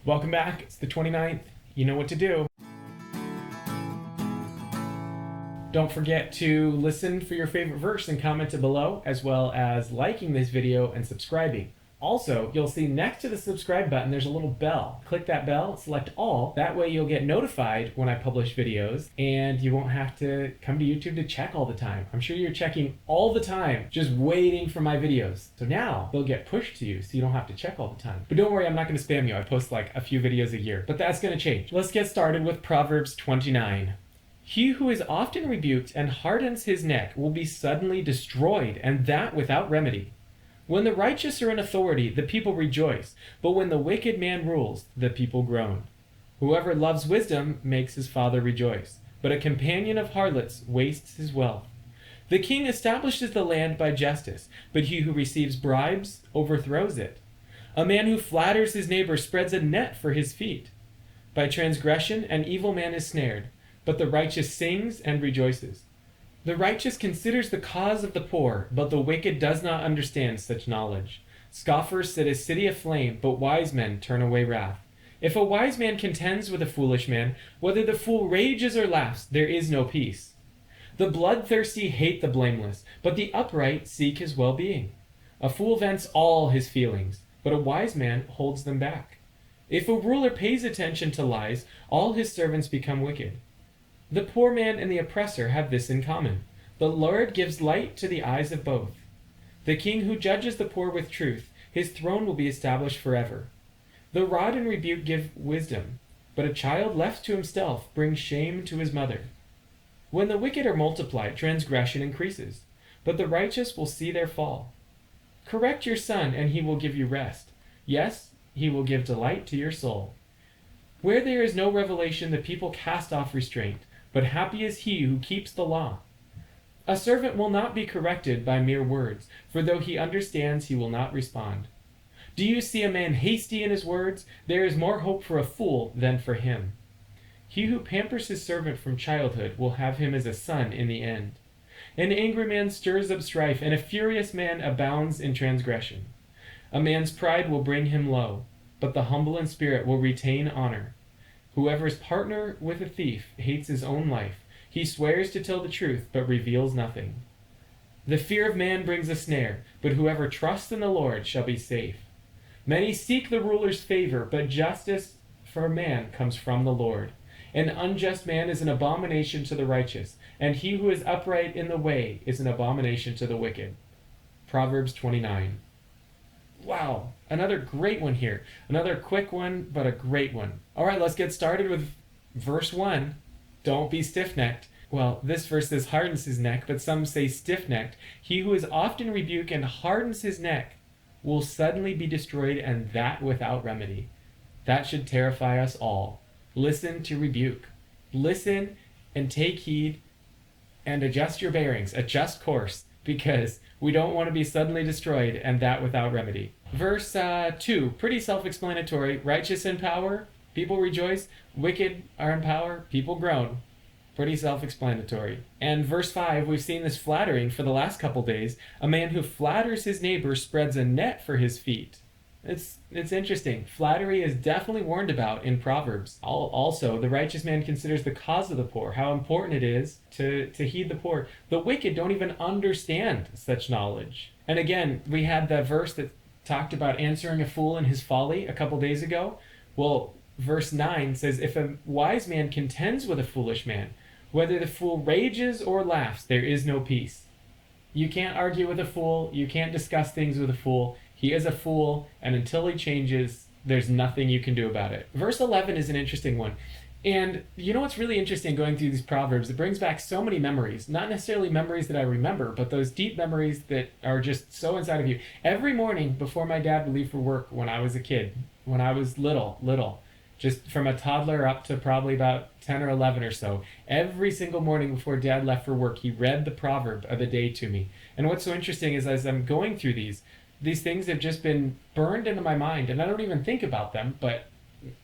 Welcome back. It's the 29th. You know what to do. Don't forget to listen for your favorite verse and comment it below, as well as liking this video and subscribing. Also, you'll see next to the subscribe button, there's a little bell. Click that bell, select all. That way you'll get notified when I publish videos and you won't have to come to YouTube to check all the time. I'm sure you're checking all the time, just waiting for my videos. So now they'll get pushed to you so you don't have to check all the time. But don't worry, I'm not gonna spam you. I post like a few videos a year, but that's gonna change. Let's get started with Proverbs 29. He who is often rebuked and hardens his neck will be suddenly destroyed, and that without remedy. When the righteous are in authority, the people rejoice, but when the wicked man rules, the people groan. Whoever loves wisdom makes his father rejoice, but a companion of harlots wastes his wealth. The king establishes the land by justice, but he who receives bribes overthrows it. A man who flatters his neighbor spreads a net for his feet. By transgression an evil man is snared, but the righteous sings and rejoices. The righteous considers the cause of the poor, but the wicked does not understand such knowledge. Scoffers set a city aflame, but wise men turn away wrath. If a wise man contends with a foolish man, whether the fool rages or laughs, there is no peace. The bloodthirsty hate the blameless, but the upright seek his well-being. A fool vents all his feelings, but a wise man holds them back. If a ruler pays attention to lies, all his servants become wicked. The poor man and the oppressor have this in common. The Lord gives light to the eyes of both. The king who judges the poor with truth, his throne will be established forever. The rod and rebuke give wisdom, but a child left to himself brings shame to his mother. When the wicked are multiplied, transgression increases, but the righteous will see their fall. Correct your son, and he will give you rest. Yes, he will give delight to your soul. Where there is no revelation, the people cast off restraint, but happy is he who keeps the law. A servant will not be corrected by mere words, for though he understands, he will not respond. Do you see a man hasty in his words? There is more hope for a fool than for him. He who pampers his servant from childhood will have him as a son in the end. An angry man stirs up strife, and a furious man abounds in transgression. A man's pride will bring him low, but the humble in spirit will retain honor. Whoever is partner with a thief hates his own life. He swears to tell the truth, but reveals nothing. The fear of man brings a snare, but whoever trusts in the Lord shall be safe. Many seek the ruler's favor, but justice for man comes from the Lord. An unjust man is an abomination to the righteous, and he who is upright in the way is an abomination to the wicked. Proverbs 29. Wow, another great one here. Another quick one, but a great one. All right, let's get started with verse 1. Don't be stiff-necked. Well, this verse says hardens his neck, but some say stiff-necked. He who is often rebuked and hardens his neck will suddenly be destroyed, and that without remedy. That should terrify us all. Listen to rebuke. Listen and take heed and adjust your bearings, adjust course, because we don't want to be suddenly destroyed, and that without remedy. Verse 2, pretty self-explanatory. Righteous in power, people rejoice. Wicked are in power, people groan. Pretty self-explanatory. And verse 5, we've seen this flattering for the last couple days. A man who flatters his neighbor spreads a net for his feet. It's interesting. Flattery is definitely warned about in Proverbs. Also, the righteous man considers the cause of the poor, how important it is to heed the poor. The wicked don't even understand such knowledge. And again, we had that verse that talked about answering a fool in his folly a couple days ago. Well, verse 9 says, if a wise man contends with a foolish man, whether the fool rages or laughs, there is no peace. You can't argue with a fool. You can't discuss things with a fool. He is a fool, and until he changes, there's nothing you can do about it. Verse 11 is an interesting one. And you know what's really interesting going through these Proverbs? It brings back so many memories. Not necessarily memories that I remember, but those deep memories that are just so inside of you. Every morning before my dad would leave for work when I was a kid, when I was little, just from a toddler up to probably about 10 or 11 or so, every single morning before Dad left for work, he read the proverb of the day to me. And what's so interesting is as I'm going through these things have just been burned into my mind, and I don't even think about them, but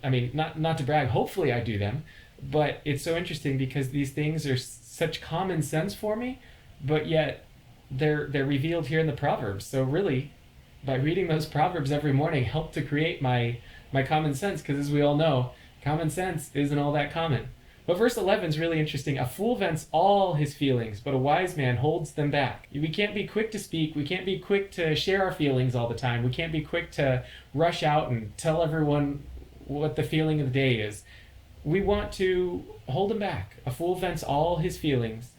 I mean, not to brag, hopefully I do them, but it's so interesting because these things are such common sense for me, but yet they're revealed here in the Proverbs. So really, by reading those Proverbs every morning helped to create my my common sense, because as we all know, common sense isn't all that common. But verse 11 is really interesting. A fool vents all his feelings, but a wise man holds them back. We can't be quick to speak. We can't be quick to share our feelings all the time. We can't be quick to rush out and tell everyone what the feeling of the day is. We want to hold them back. A fool vents all his feelings,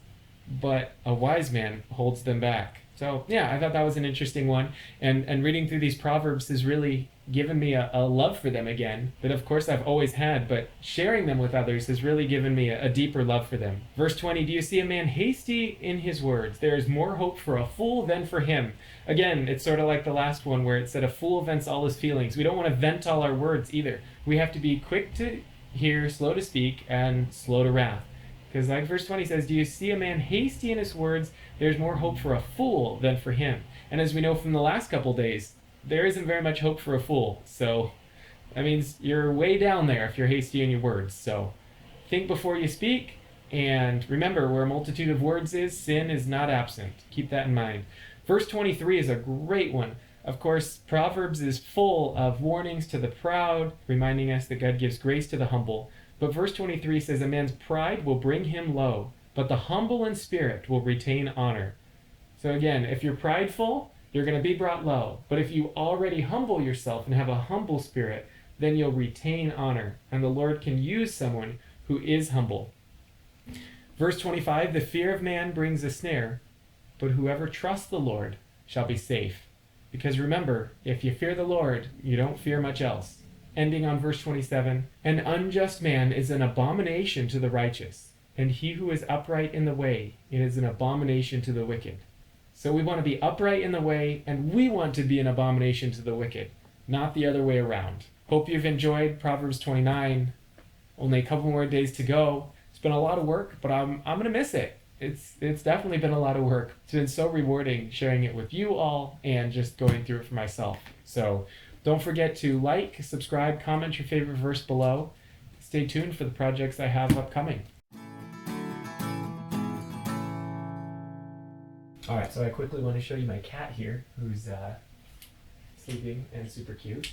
but a wise man holds them back. So yeah, I thought that was an interesting one. And reading through these Proverbs has really given me a love for them again, that of course I've always had, but sharing them with others has really given me a deeper love for them. Verse 20, do you see a man hasty in his words? There is more hope for a fool than for him. Again, it's sort of like the last one where it said a fool vents all his feelings. We don't want to vent all our words either. We have to be quick to hear, slow to speak, and slow to wrath. Because like verse 20 says, do you see a man hasty in his words? There's more hope for a fool than for him. And as we know from the last couple days, there isn't very much hope for a fool. So that means you're way down there if you're hasty in your words. So think before you speak, and remember, where a multitude of words is, sin is not absent. Keep that in mind. Verse 23 is a great one. Of course, Proverbs is full of warnings to the proud, reminding us that God gives grace to the humble. But verse 23 says, a man's pride will bring him low, but the humble in spirit will retain honor. So again, if you're prideful, you're going to be brought low. But if you already humble yourself and have a humble spirit, then you'll retain honor. And the Lord can use someone who is humble. Verse 25, the fear of man brings a snare, but whoever trusts the Lord shall be safe. Because remember, if you fear the Lord, you don't fear much else. Ending on verse 27, an unjust man is an abomination to the righteous, and he who is upright in the way, it is an abomination to the wicked. So we want to be upright in the way, and we want to be an abomination to the wicked, not the other way around. Hope you've enjoyed Proverbs 29. Only a couple more days to go. It's been a lot of work, but I'm going to miss it. It's definitely been a lot of work. It's been so rewarding sharing it with you all and just going through it for myself. So don't forget to like, subscribe, comment your favorite verse below. Stay tuned for the projects I have upcoming. All right, so I quickly want to show you my cat here, who's sleeping and super cute.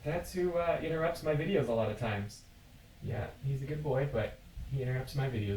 That's who interrupts my videos a lot of times. Yeah, he's a good boy, but he interrupts my videos.